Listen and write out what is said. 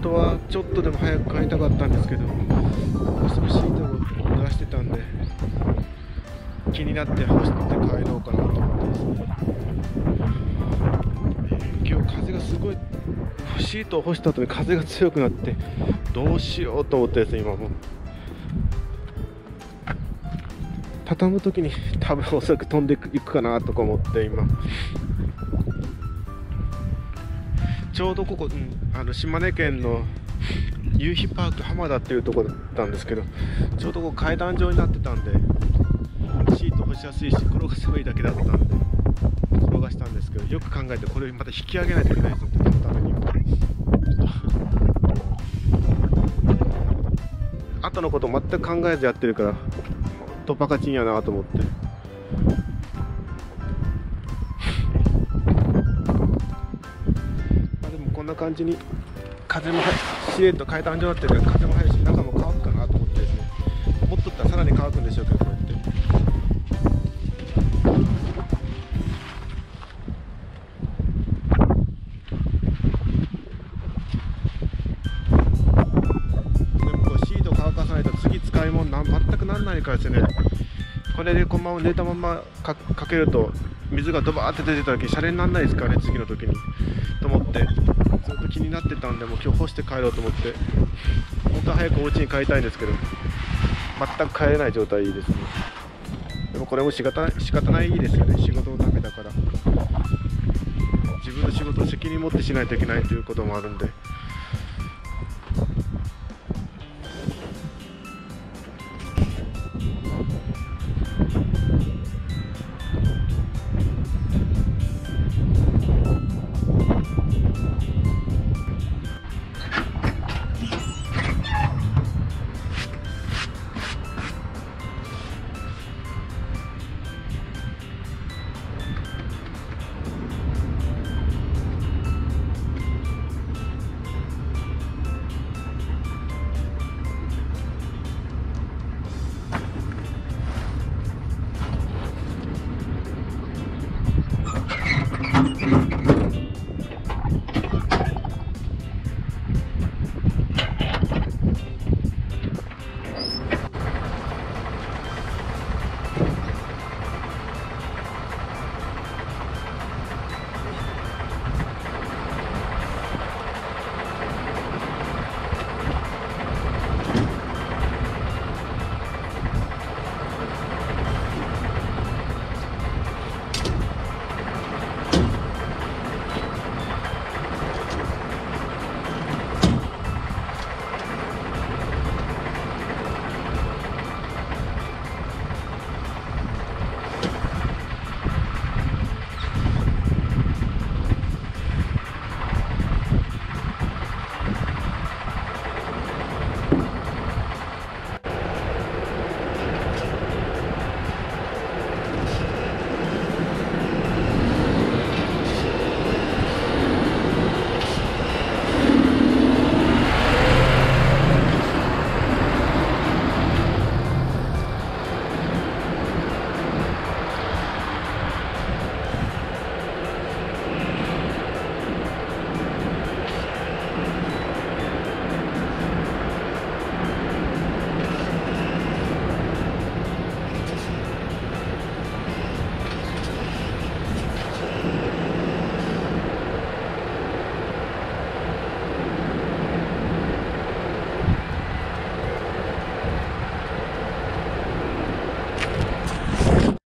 当はちょっとでも早く帰りたかったんですけど、どうしてもシートを濡らしてたんで気になって干して帰ろうかなと思ってですね。今日風がすごい、シートを干した後に風が強くなってどうしようと思ってですね、今もう畳む時に多分おそらく飛んでいくかなとか思って今ちょうどここ、島根県の夕日パーク浜田っていうところだったんですけど、ちょうどこう階段状になってたんでシート干しやすいし転がせばいいだけだったんで転がしたんですけど、よく考えてこれまた引き上げないといけないですよ、畳むためには。後のこと全く考えずやってるからとバカチンやなと思って。でもこんな感じに風もしれっと階段状になってるから風も入るし中も乾くかなと思ってですね、持っとったらさらに乾くんでしょうけど、こうやってでもこうシート乾かさないと次使い物全くなんないからですね。これでこのまま寝たままかけると水がドバーって出てた時シャレにならないですからね、次の時にと思ってずっと気になってたんで、もう今日干して帰ろうと思って、本当は早くお家に帰りたいんですけど全く帰れない状態ですね。でもこれも仕方ないですよね、仕事のためだから自分の仕事を責任持ってしないといけないということもあるんで。